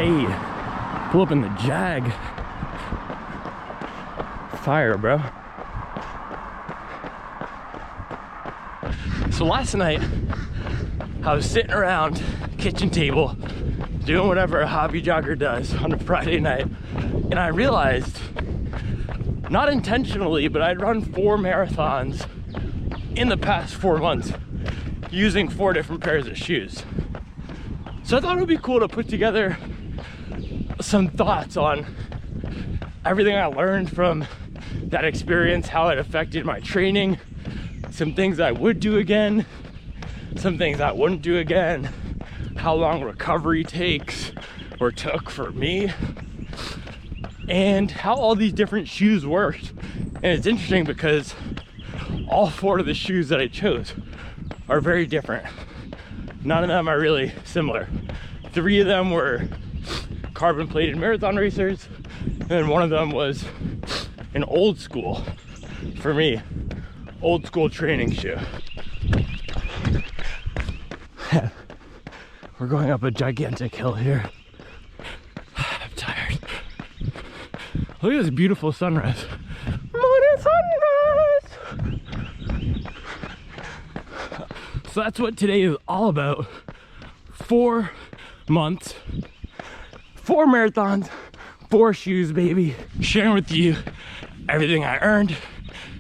Hey, pull up in the Jag. Fire, bro. So last night, I was sitting around the kitchen table, doing whatever a hobby jogger does on a Friday night, and I realized, not intentionally, but I'd run 4 marathons in the past 4 months using 4 different pairs of shoes. So I thought it would be cool to put together some thoughts on everything I learned from that experience, how it affected my training, some things I would do again, some things I wouldn't do again, how long recovery takes or took for me, and how all these different shoes worked. And it's interesting because all 4 of the shoes that I chose are very different. None of them are really similar. 3 of them were carbon plated marathon racers, and then 1 of them was an old school, for me, old school training shoe. We're going up a gigantic hill here. I'm tired. Look at this beautiful sunrise. Morning sunrise! So that's what today is all about. 4 months, 4 marathons, 4 shoes, baby. Sharing with you everything I earned,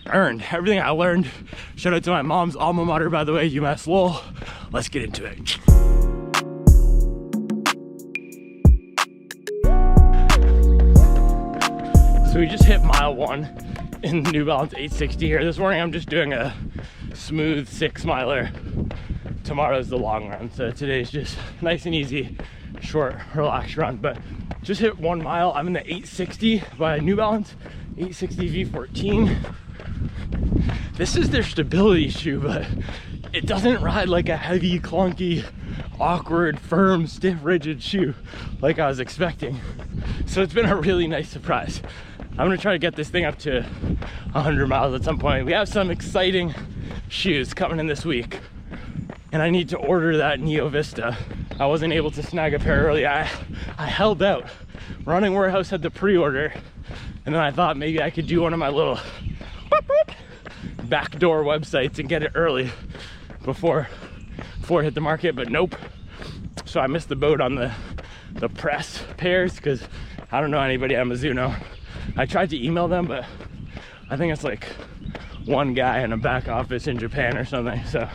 everything I learned. Shout out to my mom's alma mater, by the way, UMass Lowell. Let's get into it. So we just hit mile 1 in the New Balance 860 here. This morning I'm just doing a smooth 6 miler. Tomorrow's the long run, so today's just nice and easy, short, relaxed run. But just hit 1 mile. I'm in the 860 by New Balance, 860 V14. This is their stability shoe, but it doesn't ride like a heavy, clunky, awkward, firm, stiff, rigid shoe like I was expecting. So it's been a really nice surprise. I'm gonna try to get this thing up to 100 miles at some point. We have some exciting shoes coming in this week, and I need to order that Neo Vista. I wasn't able to snag a pair early. I held out. Running Warehouse had the pre-order, and then I thought maybe I could do one of my little backdoor websites and get it early before it hit the market, but nope. So I missed the boat on the press pairs because I don't know anybody at Mizuno. I tried to email them, but I think it's like one guy in a back office in Japan or something. So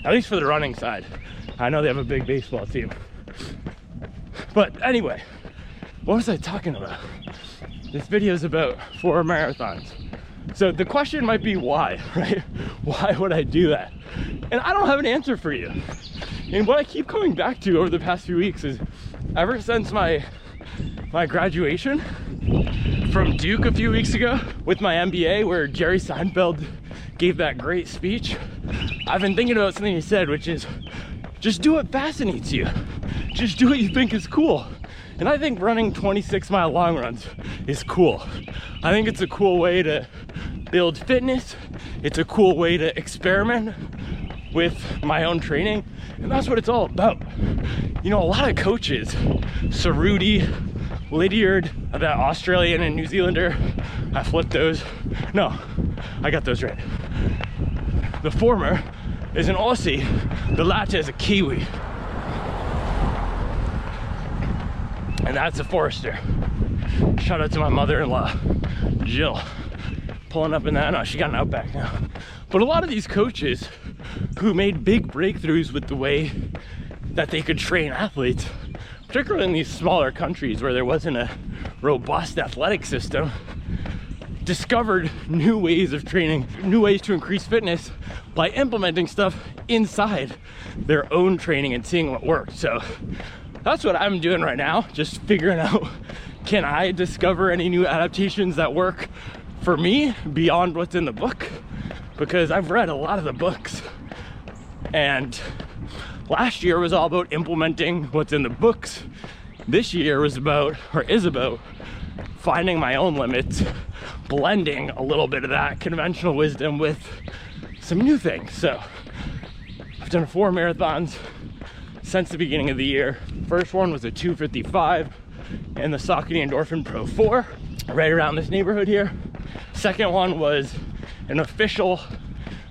at least for the running side, I know they have a big baseball team. But anyway, what was I talking about? This video is about 4 marathons. So the question might be why, right? Why would I do that? And I don't have an answer for you. And what I keep coming back to over the past few weeks is, ever since my graduation from Duke a few weeks ago with my MBA, where Jerry Seinfeld gave that great speech, I've been thinking about something he said, which is just do what fascinates you. Just do what you think is cool. And I think running 26-mile long runs is cool. I think it's a cool way to build fitness. It's a cool way to experiment with my own training. And that's what it's all about. You know, a lot of coaches, Cerruti, Lydiard, that Australian and New Zealander, I flipped those. No, I got those right. The former is an Aussie, the latter is a Kiwi. And that's a Forester. Shout out to my mother-in-law, Jill, pulling up in that. No, she got an Outback now. But a lot of these coaches who made big breakthroughs with the way that they could train athletes, particularly in these smaller countries where there wasn't a robust athletic system, discovered new ways of training, new ways to increase fitness by implementing stuff inside their own training and seeing what worked. So that's what I'm doing right now, just figuring out, can I discover any new adaptations that work for me beyond what's in the book? Because I've read a lot of the books, and last year was all about implementing what's in the books. This year was about, or is about, finding my own limits, blending a little bit of that conventional wisdom with some new things. So I've done 4 marathons since the beginning of the year. First one was a 2:55. in the Saucony Endorphin Pro 4, right around this neighborhood here. Second one was an official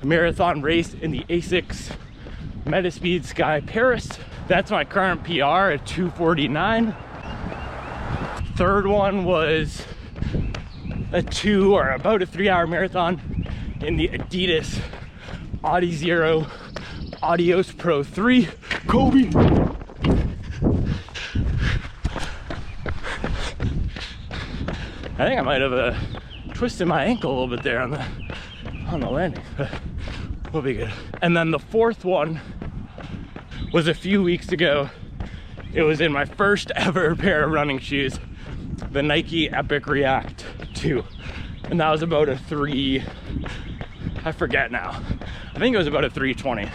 marathon race in the Asics Metaspeed Sky Paris. That's my current PR at 2:49. Third one was a 2 or about a 3-hour marathon in the Adidas Adios Pro 3. Kobe. I think I might have twisted my ankle a little bit there on the landing, but we'll be good. And then the fourth one was a few weeks ago. It was in my first ever pair of running shoes, the Nike Epic React 2. And that was about a 3, I forget now. I think it was about a 3:20.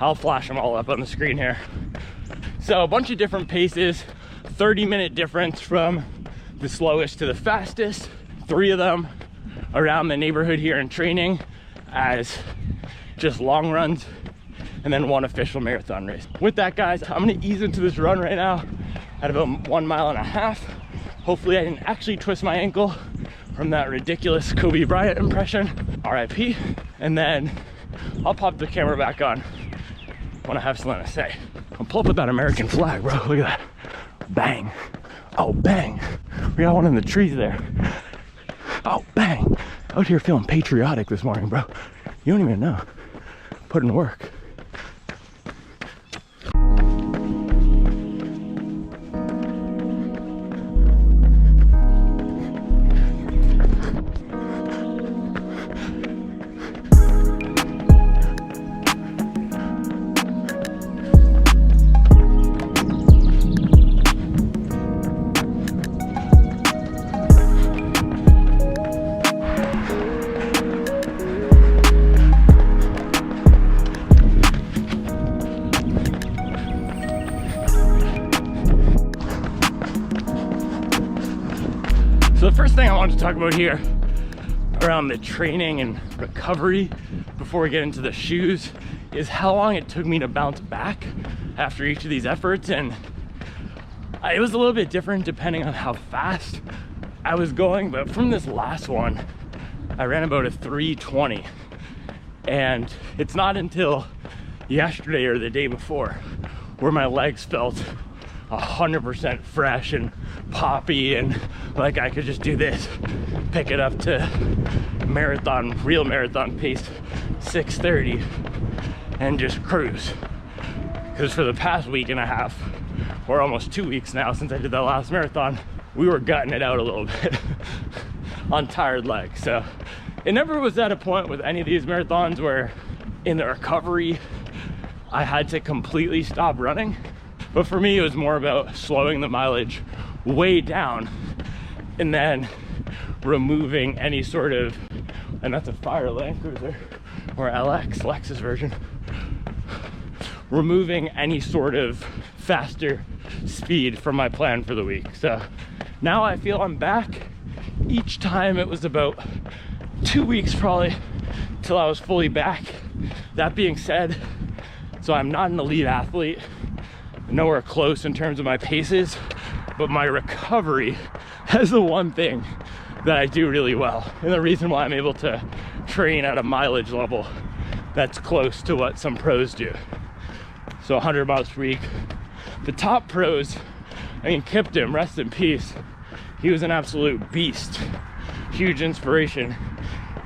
I'll flash them all up on the screen here. So a bunch of different paces, 30-minute difference from the slowest to the fastest. 3 of them around the neighborhood here in training as just long runs, and then 1 official marathon race. With that, guys, I'm gonna ease into this run right now at about 1.5 miles. Hopefully I didn't actually twist my ankle from that ridiculous Kobe Bryant impression, RIP. And then I'll pop the camera back on when I have something to say. I'll pull up with that American flag, bro. Look at that. Bang. Oh, bang. We got one in the trees there. Oh, bang. Out here feeling patriotic this morning, bro. You don't even know. Putting work. So the first thing I wanted to talk about here around the training and recovery before we get into the shoes is how long it took me to bounce back after each of these efforts. And it was a little bit different depending on how fast I was going, but from this last one, I ran about a 3:20. And it's not until yesterday or the day before where my legs felt 100% fresh and poppy, and like I could just do this, pick it up to real marathon pace, 6:30, and just cruise. Because for the past week and a half, or almost 2 weeks now since I did that last marathon, we were gutting it out a little bit on tired legs. So it never was at a point with any of these marathons where in the recovery I had to completely stop running. But for me, it was more about slowing the mileage way down and then removing any sort of, and that's a Fire Land Cruiser or LX, Lexus version, removing any sort of faster speed from my plan for the week. So now I feel I'm back. Each time it was about 2 weeks probably till I was fully back. That being said, so I'm not an elite athlete, nowhere close in terms of my paces, but my recovery is the one thing that I do really well, and the reason why I'm able to train at a mileage level that's close to what some pros do. So 100 miles per week. The top pros, I mean, Kiptum, rest in peace, he was an absolute beast, huge inspiration.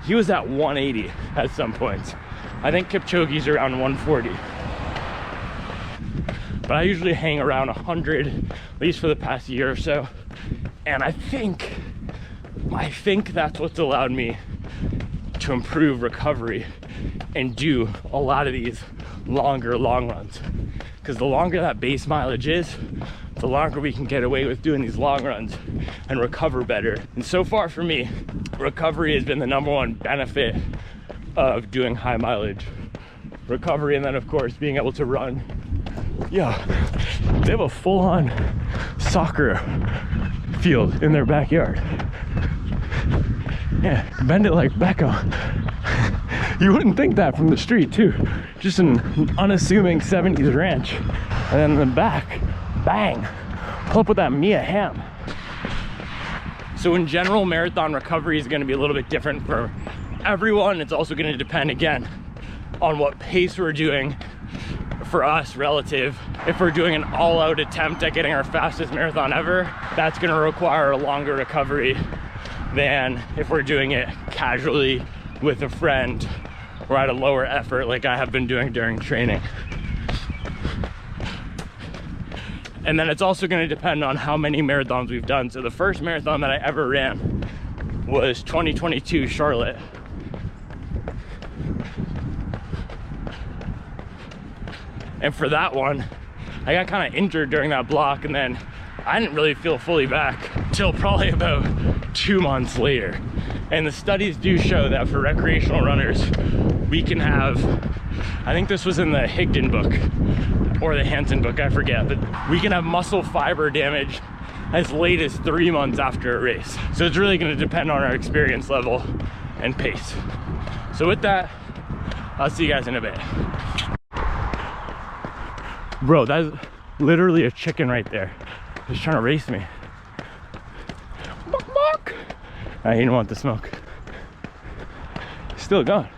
He was at 180 at some points. I think Kipchoge's around 140. But I usually hang around 100, at least for the past year or so. And I think that's what's allowed me to improve recovery and do a lot of these longer long runs. Because the longer that base mileage is, the longer we can get away with doing these long runs and recover better. And so far for me, recovery has been the #1 benefit of doing high mileage recovery. And then of course, being able to run. Yeah, they have a full-on soccer field in their backyard. Yeah, bend it like Beckham. You wouldn't think that from the street too. Just an unassuming 70s ranch. And then in the back, bang, Pull up with that Mia Hamm. So in general, marathon recovery is gonna be a little bit different for everyone. It's also gonna depend, again, on what pace we're doing. For us, relative, if we're doing an all-out attempt at getting our fastest marathon ever, that's gonna require a longer recovery than if we're doing it casually with a friend or at a lower effort like I have been doing during training. And then it's also gonna depend on how many marathons we've done. So the first marathon that I ever ran was 2022 Charlotte. And for that one, I got kind of injured during that block, and then I didn't really feel fully back till probably about 2 months later. And the studies do show that for recreational runners, we can have, I think this was in the Higdon book or the Hansen book, I forget, but we can have muscle fiber damage as late as 3 months after a race. So it's really gonna depend on our experience level and pace. So with that, I'll see you guys in a bit. Bro, that's literally a chicken right there. He's trying to race me. Bark, bark. He didn't want the smoke. Still going.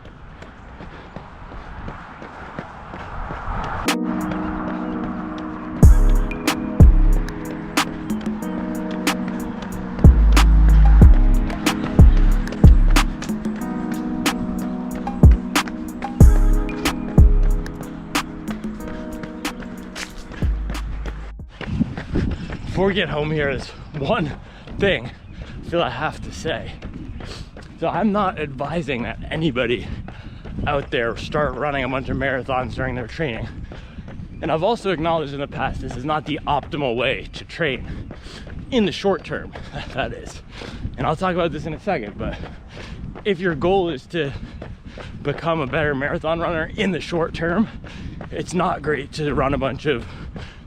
Before we get home here, there's one thing I feel I have to say. So I'm not advising that anybody out there start running a bunch of marathons during their training. And I've also acknowledged in the past this is not the optimal way to train in the short term, that is. And I'll talk about this in a second, but if your goal is to become a better marathon runner in the short term, it's not great to run a bunch of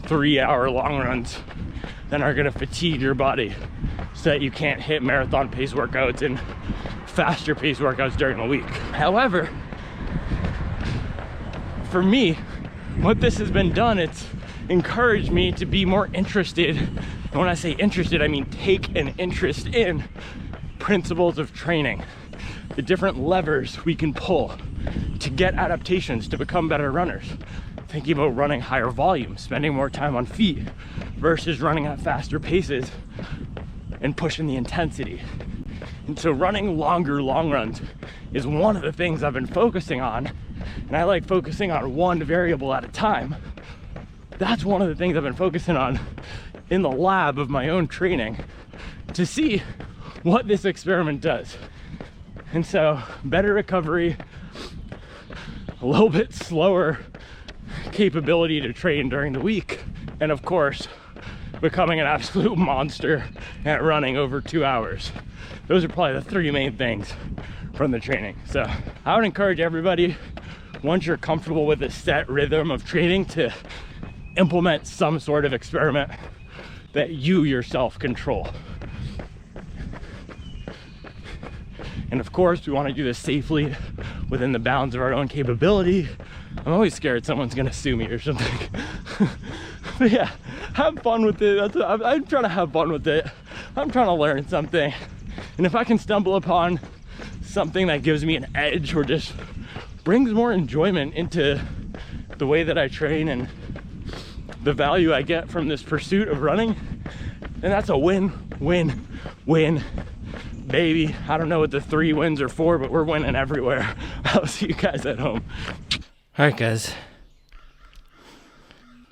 3-hour long runs that are gonna fatigue your body so that you can't hit marathon pace workouts and faster pace workouts during the week. However, for me, what this has been done, it's encouraged me to be more interested. And when I say interested, I mean take an interest in principles of training, the different levers we can pull to get adaptations to become better runners. Thinking about running higher volume, spending more time on feet versus running at faster paces and pushing the intensity. And so running longer long runs is one of the things I've been focusing on, and I like focusing on one variable at a time. That's one of the things I've been focusing on in the lab of my own training to see what this experiment does. And so better recovery, a little bit slower capability to train during the week, and of course becoming an absolute monster at running over 2 hours. Those are probably the 3 main things from the training. So I would encourage everybody, once you're comfortable with a set rhythm of training, to implement some sort of experiment that you yourself control. And of course, we want to do this safely within the bounds of our own capability. I'm always scared someone's gonna sue me or something. But yeah, have fun with it. I'm trying to have fun with it. I'm trying to learn something. And if I can stumble upon something that gives me an edge or just brings more enjoyment into the way that I train and the value I get from this pursuit of running, then that's a win, win, win. Baby, I don't know what the 3 wins are for, but we're winning everywhere. I'll see you guys at home. All right, guys.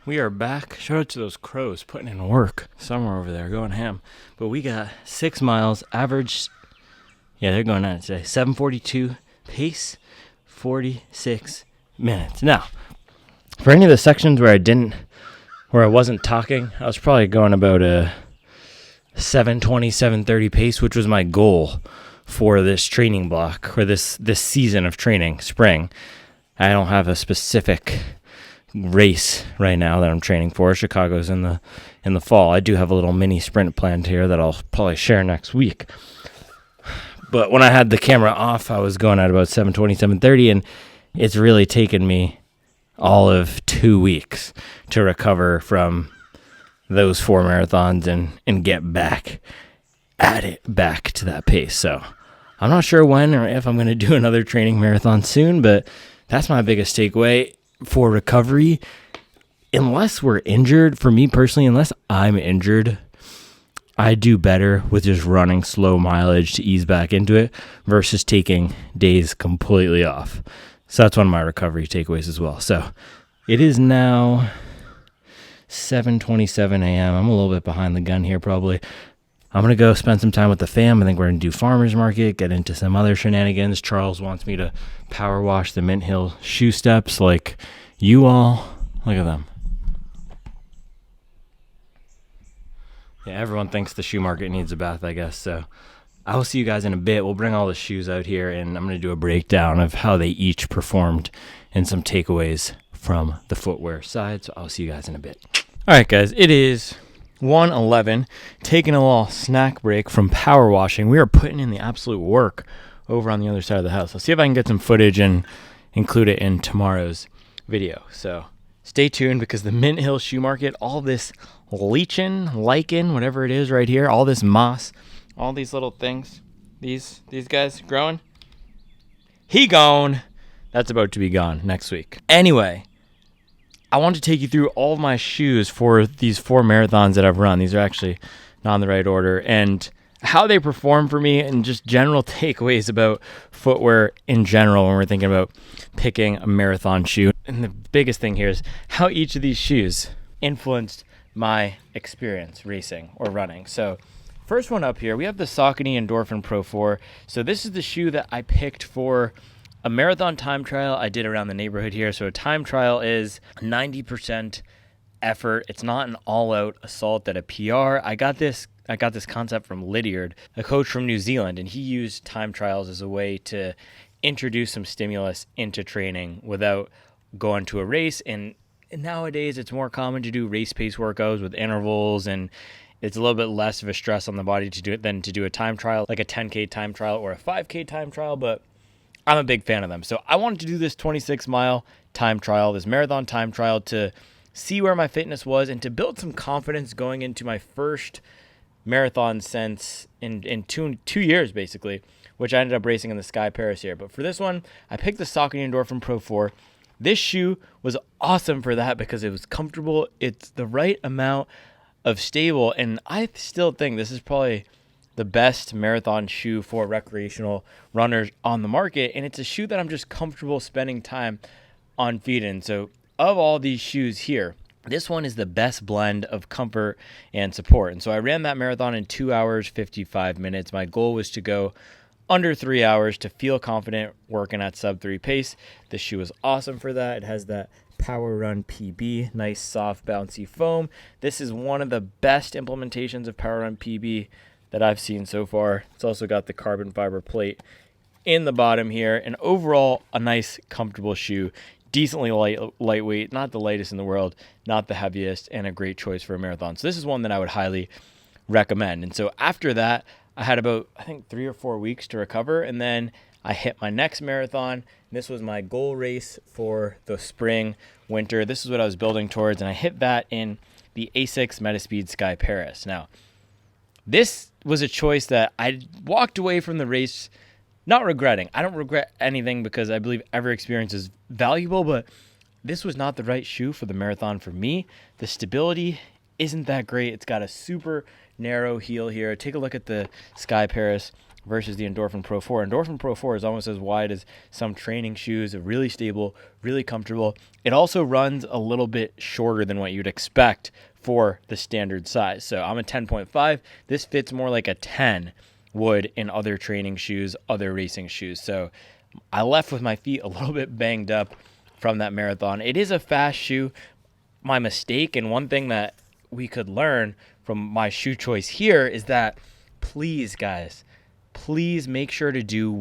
We are back. Shout out to those crows putting in work somewhere over there, going ham. But we got 6 miles, average, yeah, they're going at it today. 7:42 pace, 46 minutes. Now, for any of the sections where I wasn't talking, I was probably going about a 7:20, 7:30 pace, which was my goal for this training block, or this season of training, spring. I don't have a specific race right now that I'm training for. Chicago's in the fall. I do have a little mini sprint planned here that I'll probably share next week. But when I had the camera off, I was going at about 7:20, 7:30, and it's really taken me all of 2 weeks to recover from those 4 marathons and get back at it, back to that pace. So I'm not sure when or if I'm going to do another training marathon soon, but that's my biggest takeaway for recovery. Unless we're injured, for me personally, unless I'm injured, I do better with just running slow mileage to ease back into it versus taking days completely off. So that's one of my recovery takeaways as well. So it is now 7:27 a.m. I'm a little bit behind the gun here probably. I'm going to go spend some time with the fam. I think we're going to do farmer's market, get into some other shenanigans. Charles wants me to power wash the Mint Hill shoe steps like you all. Look at them. Yeah, everyone thinks the shoe market needs a bath, I guess. So I will see you guys in a bit. We'll bring all the shoes out here, and I'm going to do a breakdown of how they each performed and some takeaways from the footwear side. So I'll see you guys in a bit. All right, guys, it is 1:11, taking a little snack break from power washing. We are putting in the absolute work over on the other side of the house. I'll see if I can get some footage and include it in tomorrow's video. So stay tuned, because the Mint Hill shoe market, all this lichen, whatever it is right here, all this moss, all these little things, these guys growing, he gone. That's about to be gone next week. Anyway, I want to take you through all of my shoes for these 4 marathons that I've run. These are actually not in the right order, and how they perform for me, and just general takeaways about footwear in general when we're thinking about picking a marathon shoe. And the biggest thing here is how each of these shoes influenced my experience racing or running. So first one up here, we have the Saucony Endorphin Pro 4. So this is the shoe that I picked for a marathon time trial I did around the neighborhood here. So a time trial is 90% effort. It's not an all-out assault at a PR. I got this concept from Lydiard, a coach from New Zealand, and he used time trials as a way to introduce some stimulus into training without going to a race. And nowadays it's more common to do race pace workouts with intervals, and it's a little bit less of a stress on the body to do it than to do a time trial, like a 10K time trial or a 5K time trial, but I'm a big fan of them. So I wanted to do this 26-mile time trial, this marathon time trial, to see where my fitness was and to build some confidence going into my first marathon since in 2 years, basically, which I ended up racing in the Sky Paris here. But for this one, I picked the Saucony Endorphin Pro 4. This shoe was awesome for that because it was comfortable. It's the right amount of stable, and I still think this is probably the best marathon shoe for recreational runners on the market, and it's a shoe that I'm just comfortable spending time on feet in. So of all these shoes here, this one is the best blend of comfort and support. And so I ran that marathon in 2 hours, 55 minutes. My goal was to go under 3 hours to feel confident working at sub 3 pace. This shoe is awesome for that. It has that Power Run PB, nice soft bouncy foam. This is one of the best implementations of Power Run PB that I've seen so far. It's also got the carbon fiber plate in the bottom here, and overall a nice comfortable shoe, decently lightweight, not the lightest in the world, not the heaviest, and a great choice for a marathon. So this is one that I would highly recommend. And so after that, I had about, I think, 3 or 4 weeks to recover, and then I hit my next marathon. This was my goal race for the spring, winter. This is what I was building towards, and I hit that in the Asics Metaspeed Sky Paris. Now, this was a choice that I walked away from the race not regretting. I don't regret anything because I believe every experience is valuable, but this was not the right shoe for the marathon for me. The stability isn't that great. It's got a super narrow heel here. Take a look at the Sky Paris versus the Endorphin Pro 4. Endorphin Pro 4 is almost as wide as some training shoes, really stable, really comfortable. It also runs a little bit shorter than what you'd expect for the standard size. So I'm a 10.5. This fits more like a 10 would in other training shoes, other racing shoes. So I left with my feet a little bit banged up from that marathon. It is a fast shoe. My mistake, and one thing that we could learn from my shoe choice here, is that please, guys, please make sure to do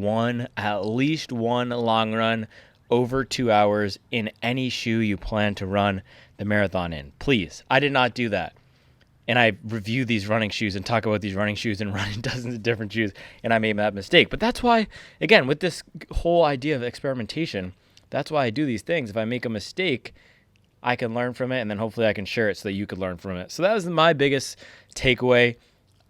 at least one long run over 2 hours in any shoe you plan to run the marathon in. Please. I did not do that. And I review these running shoes and talk about these running shoes and run dozens of different shoes, and I made that mistake. But that's why, again, with this whole idea of experimentation, that's why I do these things. If I make a mistake, I can learn from it, and then hopefully I can share it so that you could learn from it. So that was my biggest takeaway.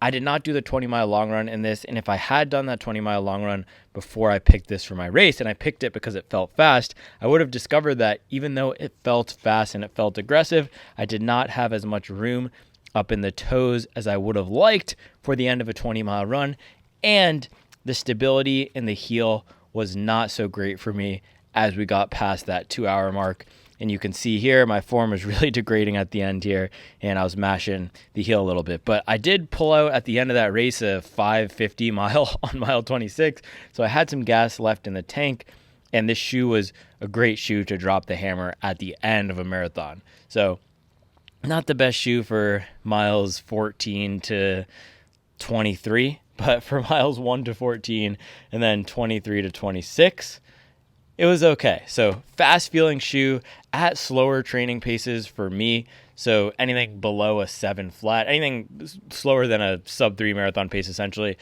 I did not do the 20-mile long run in this, and if I had done that 20-mile long run before I picked this for my race, and I picked it because it felt fast, I would have discovered that even though it felt fast and it felt aggressive, I did not have as much room up in the toes as I would have liked for the end of a 20-mile run, and the stability in the heel was not so great for me as we got past that 2-hour mark. And you can see here, my form was really degrading at the end here, and I was mashing the heel a little bit. But I did pull out at the end of that race a 5:50 mile on mile 26, so I had some gas left in the tank, and this shoe was a great shoe to drop the hammer at the end of a marathon. So not the best shoe for miles 14 to 23, but for miles 1 to 14 and then 23 to 26, it was okay. So fast feeling shoe at slower training paces for me. So anything below a 7 flat, anything slower than a sub 3 marathon pace, essentially,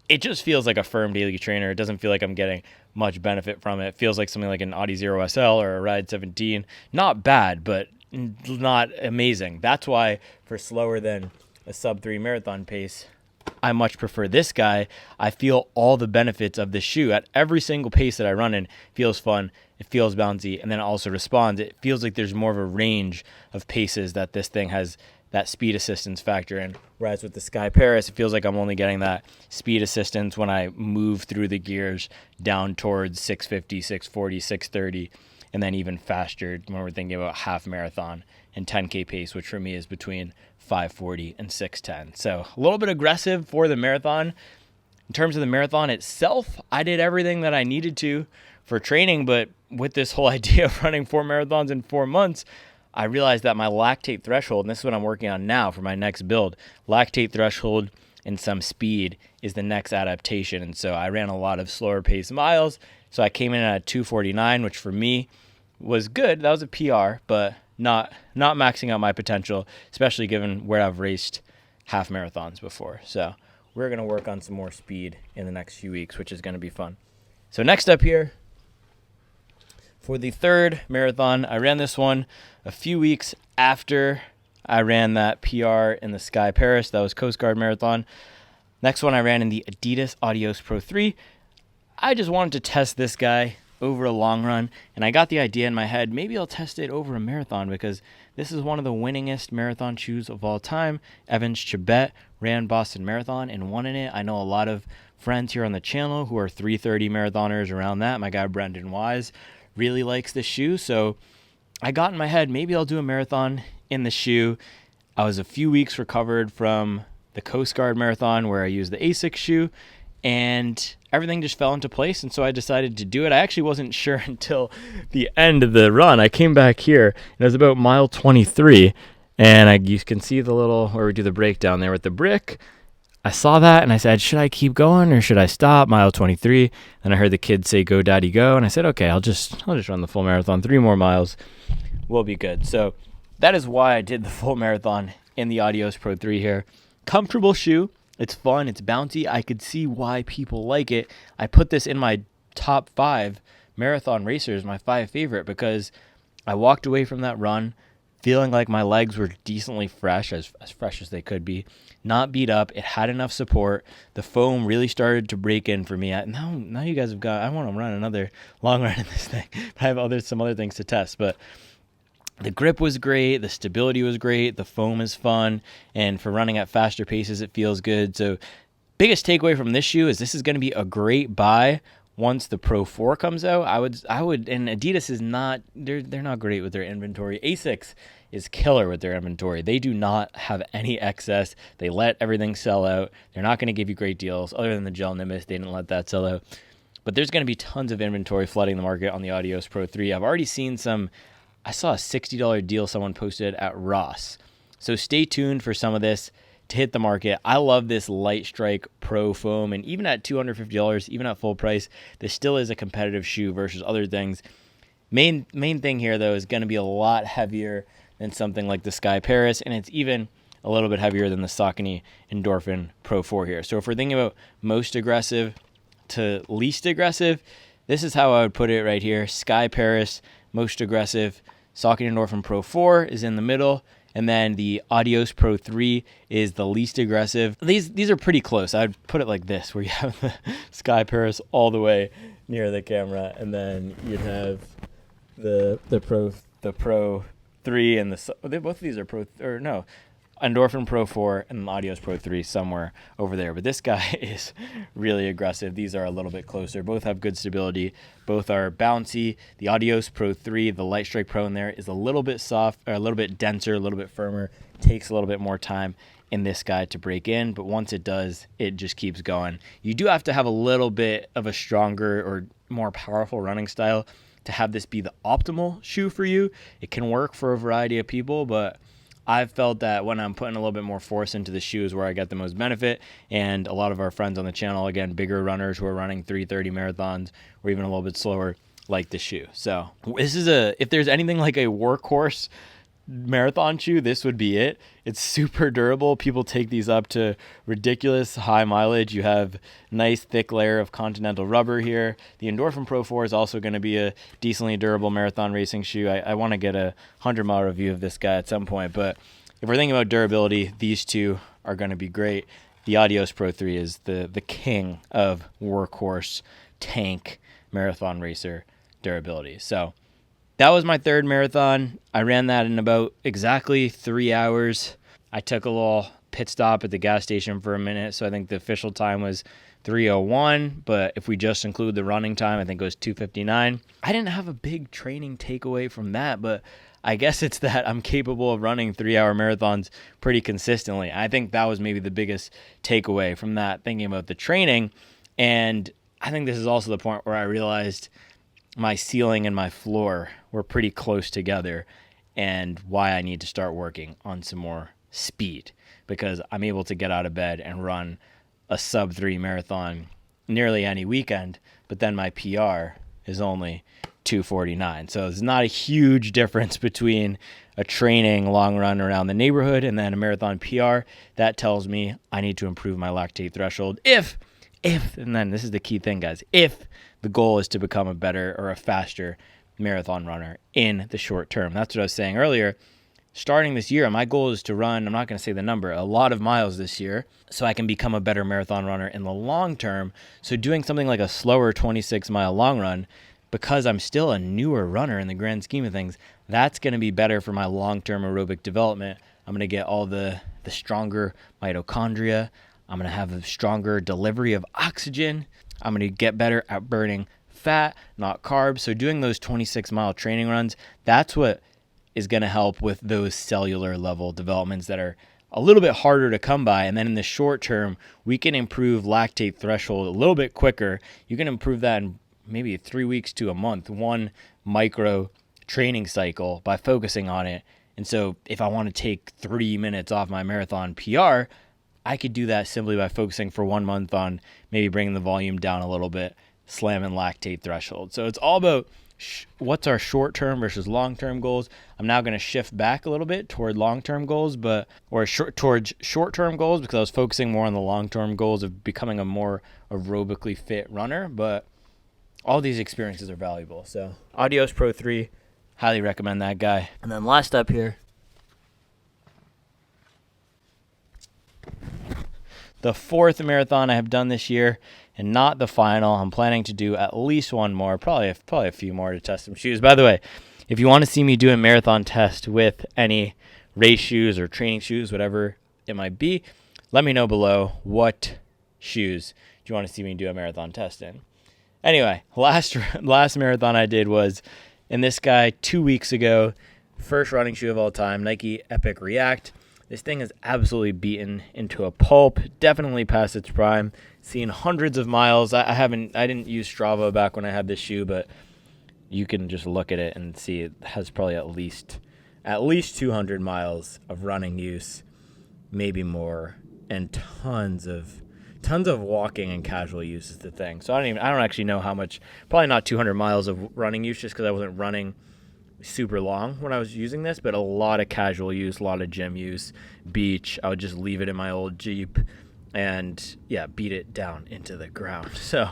it just feels like a firm daily trainer. It doesn't feel like I'm getting much benefit from it. It feels like something like an Audi Zero SL or a Ride 17. Not bad, but not amazing. That's why for slower than a sub 3 marathon pace, I much prefer this guy. I feel all the benefits of this shoe at every single pace that I run in. It feels fun, it feels bouncy, and then it also responds. It feels like there's more of a range of paces that this thing has that speed assistance factor in. Whereas with the Sky Paris, it feels like I'm only getting that speed assistance when I move through the gears down towards 650, 640, 630, and then even faster when we're thinking about half marathon and 10K pace, which for me is between 540 and 610. So a little bit aggressive for the marathon. In terms of the marathon itself, I did everything that I needed to for training, but with this whole idea of running 4 marathons in 4 months, I realized that my lactate threshold, and this is what I'm working on now for my next build, lactate threshold and some speed is the next adaptation. And so I ran a lot of slower pace miles. So I came in at 249, which for me was good. That was a PR, but not maxing out my potential, especially given where I've raced half marathons before. So we're going to work on some more speed in the next few weeks, which is going to be fun. So next up here, for the third marathon, I ran this one a few weeks after I ran that PR in the Sky Paris. That was Coast Guard Marathon. Next one I ran in the Adidas Adios Pro 3. I just wanted to test this guy over a long run, and I got the idea in my head, maybe I'll test it over a marathon because this is one of the winningest marathon shoes of all time. Evans Chibet ran Boston Marathon and won in it. I know a lot of friends here on the channel who are 3:30 marathoners around that. My guy Brendan Wise really likes this shoe, so I got in my head, maybe I'll do a marathon in the shoe. I was a few weeks recovered from the Coast Guard Marathon where I used the Asics shoe, and everything just fell into place, and so I decided to do it. I actually wasn't sure until the end of the run. I came back here, and it was about mile 23, and you can see the little, where we do the breakdown there with the brick. I saw that, and I said, should I keep going, or should I stop? Mile 23, and I heard the kids say, go daddy go, and I said, okay, I'll just run the full marathon, 3 more miles, we'll be good. So that is why I did the full marathon in the Adios Pro 3 here. Comfortable shoe. It's fun. It's bouncy. I could see why people like it. I put this in my top 5 marathon racers, my 5 favorite, because I walked away from that run feeling like my legs were decently fresh, as fresh as they could be, not beat up. It had enough support. The foam really started to break in for me. Now you guys have got, I want to run another long run in this thing. I have some other things to test, but the grip was great, the stability was great, the foam is fun, and for running at faster paces, it feels good. So biggest takeaway from this shoe is this is going to be a great buy once the Pro 4 comes out. I would, and Adidas is not, they're not great with their inventory. Asics is killer with their inventory. They do not have any excess. They let everything sell out. They're not going to give you great deals other than the Gel Nimbus. They didn't let that sell out. But there's going to be tons of inventory flooding the market on the Adios Pro 3. I've already seen I saw a $60 deal someone posted at Ross. So stay tuned for some of this to hit the market. I love this Light Strike Pro foam, and even at $250, even at full price, this still is a competitive shoe versus other things. Main thing here, though, is going to be a lot heavier than something like the Sky Paris, and it's even a little bit heavier than the Saucony Endorphin Pro 4 here. So if we're thinking about most aggressive to least aggressive, this is how I would put it right here. Sky Paris, most aggressive Saucony Endorphin Pro 4 is in the middle, and then the Adios Pro 3 is the least aggressive. These are pretty close. I'd put it like this, where you have the Sky Paris all the way near the camera, and then you'd have the Pro 3 and both of these are Endorphin Pro 4 and Adios Pro 3 somewhere over there. But this guy is really aggressive. These are a little bit closer. Both have good stability. Both are bouncy. The Adios Pro 3, the Light Strike Pro in there, is a little bit soft, or a little bit denser, a little bit firmer. Takes a little bit more time in this guy to break in, but once it does, it just keeps going. You do have to have a little bit of a stronger or more powerful running style to have this be the optimal shoe for you. It can work for a variety of people, but I've felt that when I'm putting a little bit more force into the shoes where I get the most benefit, and a lot of our friends on the channel, again, bigger runners who are running 3:30 marathons or even a little bit slower, like the shoe. So this is if there's anything like a workhorse marathon shoe, this would be it. It's super durable. People take these up to ridiculous high mileage. You have nice thick layer of Continental rubber here. The Endorphin Pro 4 is also going to be a decently durable marathon racing shoe. I want to get a 100-mile review of this guy at some point, but if we're thinking about durability, these two are going to be great. The Adios Pro 3 is the king of workhorse tank marathon racer durability. So that was my third marathon. I ran that in about exactly 3 hours. I took a little pit stop at the gas station for a minute, so I think the official time was 3:01, but if we just include the running time, I think it was 2:59. I didn't have a big training takeaway from that, but I guess it's that I'm capable of running 3-hour marathons pretty consistently. I think that was maybe the biggest takeaway from that, thinking about the training. And I think this is also the point where I realized my ceiling and my floor were pretty close together, and why I need to start working on some more speed, because I'm able to get out of bed and run a sub-3 marathon nearly any weekend, but then my PR is only 2:49. So it's not a huge difference between a training long run around the neighborhood and then a marathon PR. That tells me I need to improve my lactate threshold if, and then this is the key thing, guys, if the goal is to become a better or a faster marathon runner in the short term. That's what I was saying earlier. Starting this year, my goal is to run, I'm not going to say the number, a lot of miles this year so I can become a better marathon runner in the long term. So doing something like a slower 26-mile long run, because I'm still a newer runner in the grand scheme of things, that's going to be better for my long-term aerobic development. I'm going to get all the stronger mitochondria. I'm going to have a stronger delivery of oxygen. I'm going to get better at burning fat, not carbs. So doing those 26-mile training runs, that's what is going to help with those cellular level developments that are a little bit harder to come by. And then in the short term, we can improve lactate threshold a little bit quicker. You can improve that in maybe 3 weeks to a month, one micro training cycle by focusing on it. And so if I want to take 3 minutes off my marathon PR, I could do that simply by focusing for 1 month on maybe bringing the volume down a little bit, slamming lactate threshold. So it's all about what's our short-term versus long-term goals. I'm now going to shift back a little bit toward long-term goals, towards short-term goals, because I was focusing more on the long-term goals of becoming a more aerobically fit runner. But all these experiences are valuable. So Adios Pro 3, highly recommend that guy. And then last up here, the fourth marathon I have done this year, and not the final. I'm planning to do at least one more, probably a few more to test some shoes. By the way, if you want to see me do a marathon test with any race shoes or training shoes, whatever it might be, let me know below what shoes do you want to see me do a marathon test in. Anyway, last marathon I did was in this guy 2 weeks ago. First running shoe of all time, Nike Epic React. This thing is absolutely beaten into a pulp, definitely past its prime. Seen hundreds of miles. I didn't use Strava back when I had this shoe, but you can just look at it and see it has probably at least 200 miles of running use, maybe more, and tons of walking and casual use is the thing. So I don't actually know how much, probably not 200 miles of running use, just because I wasn't running super long when I was using this, but a lot of casual use, a lot of gym use, beach. I would just leave it in my old Jeep and beat it down into the ground. So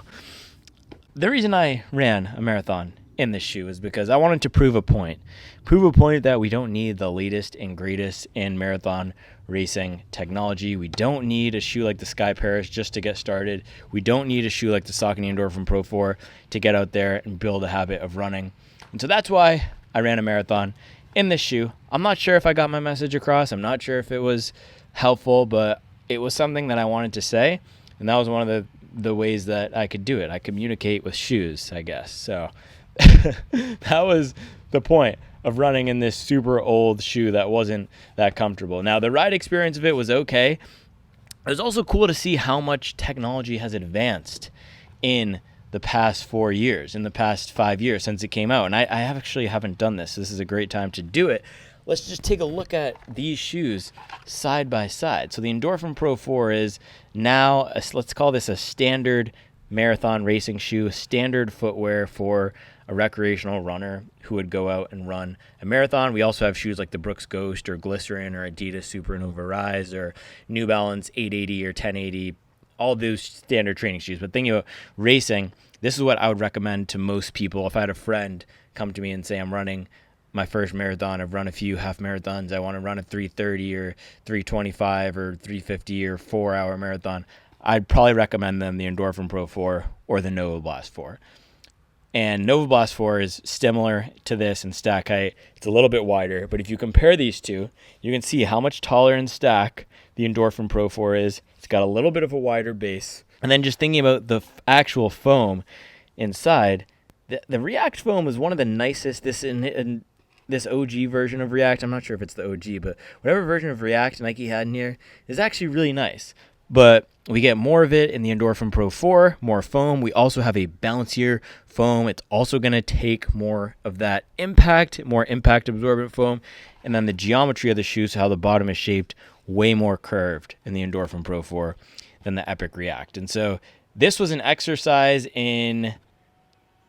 the reason I ran a marathon in this shoe is because I wanted to prove a point that we don't need the latest and greatest in marathon racing technology. We don't need a shoe like the Sky Paris just to get started. We don't need a shoe like the Saucony Endorphin Pro 4 to get out there and build a habit of running. And so that's why I ran a marathon in this shoe. I'm not sure if I got my message across. I'm not sure if it was helpful, but it was something that I wanted to say, and that was one of the ways that I could do it. I communicate with shoes, I guess. So that was the point of running in this super old shoe that wasn't that comfortable. Now, the ride experience of it was okay. It was also cool to see how much technology has advanced in the past 4 years, in the past 5 years since it came out. And I actually haven't done this. So this is a great time to do it. Let's just take a look at these shoes side by side. So the Endorphin Pro 4 is now, let's call this a standard marathon racing shoe, standard footwear for a recreational runner who would go out and run a marathon. We also have shoes like the Brooks Ghost or Glycerin or Adidas Supernova Rise or New Balance 880 or 1080, all those standard training shoes. But thinking about racing, this is what I would recommend to most people. If I had a friend come to me and say, I'm running my first marathon, I've run a few half marathons, I want to run a 3:30 or 3:25 or 3:50 or 4-hour marathon, I'd probably recommend them the Endorphin Pro 4 or the Nova Blast 4. And Nova Blast 4 is similar to this in stack height. It's a little bit wider, but if you compare these two, you can see how much taller in stack the Endorphin Pro 4 is. It's got a little bit of a wider base. And then just thinking about the actual foam inside, the React foam is one of the nicest. This OG version of React, I'm not sure if it's the OG, but whatever version of React Nike had in here is actually really nice. But we get more of it in the Endorphin Pro 4, more foam. We also have a bouncier foam. It's also going to take more of that impact, more impact absorbent foam. And then the geometry of the shoe, so how the bottom is shaped, way more curved in the Endorphin Pro 4 than the Epic React. And so this was an exercise in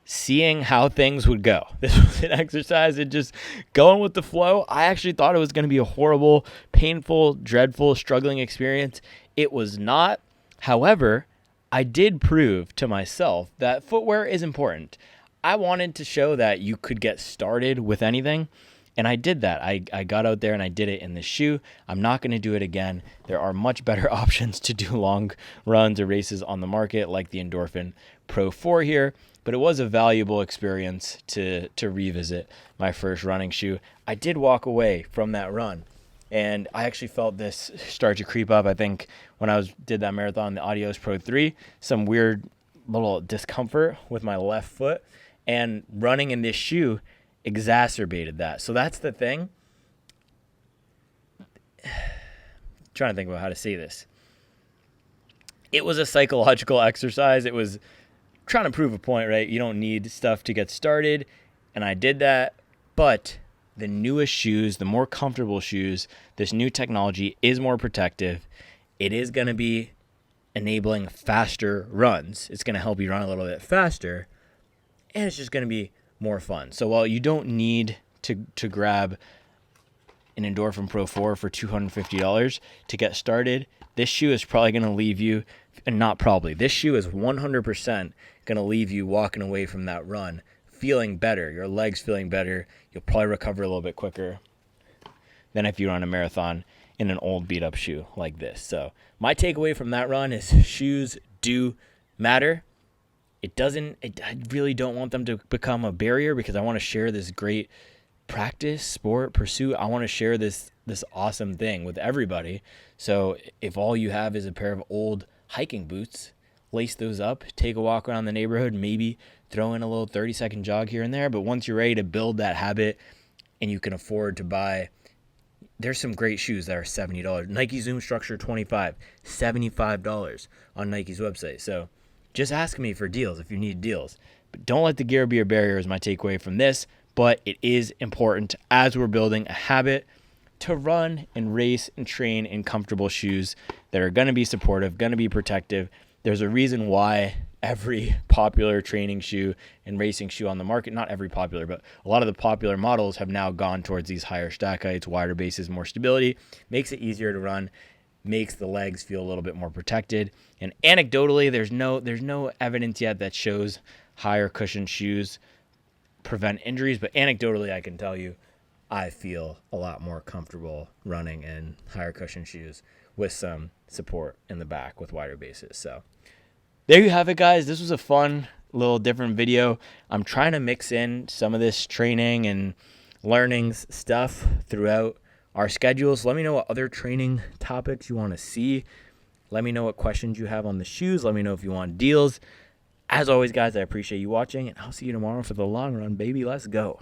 seeing how things would go. This was an exercise in just going with the flow. I actually thought it was going to be a horrible, painful, dreadful, struggling experience. It was not. However, I did prove to myself that footwear is important. I wanted to show that you could get started with anything, and I did that. I got out there and I did it in the shoe. I'm not going to do it again. There are much better options to do long runs or races on the market, like the Endorphin Pro 4 here, but it was a valuable experience to revisit my first running shoe. I did walk away from that run, and I actually felt this start to creep up. I think when I did that marathon, the Adios Pro 3, some weird little discomfort with my left foot, and running in this shoe exacerbated that. So that's the thing. Trying to think about how to say this. It was a psychological exercise. It was trying to prove a point, right? You don't need stuff to get started, and I did that. But the newest shoes, the more comfortable shoes, this new technology is more protective. It is going to be enabling faster runs. It's going to help you run a little bit faster, and it's just going to be more fun. So while you don't need to grab an Endorphin Pro 4 for $250 to get started, this shoe is probably going to leave you, and not probably, this shoe is 100% going to leave you walking away from that run feeling better, your legs feeling better. You'll probably recover a little bit quicker than if you run a marathon in an old beat up shoe like this. So my takeaway from that run is shoes do matter. I really don't want them to become a barrier, because I want to share this great practice, sport, pursuit. I want to share this awesome thing with everybody. So if all you have is a pair of old hiking boots, lace those up, take a walk around the neighborhood, maybe throw in a little 30-second jog here and there. But once you're ready to build that habit and you can afford to buy, there's some great shoes that are $70. Nike Zoom Structure 25, $75 on Nike's website. So just ask me for deals if you need deals. But don't let the gear be a barrier is my takeaway from this. But it is important as we're building a habit to run and race and train in comfortable shoes that are going to be supportive, going to be protective. There's a reason why every popular training shoe and racing shoe on the market, not every popular, but a lot of the popular models have now gone towards these higher stack heights, wider bases, more stability, makes it easier to run, makes the legs feel a little bit more protected. And anecdotally, there's no evidence yet that shows higher cushion shoes prevent injuries. But anecdotally, I can tell you, I feel a lot more comfortable running in higher cushion shoes with some support in the back with wider bases. So there you have it, guys. This was a fun little different video. I'm trying to mix in some of this training and learnings stuff throughout our schedules. Let me know what other training topics you want to see. Let me know what questions you have on the shoes. Let me know if you want deals. As always, guys, I appreciate you watching, and I'll see you tomorrow for the long run, baby. Let's go.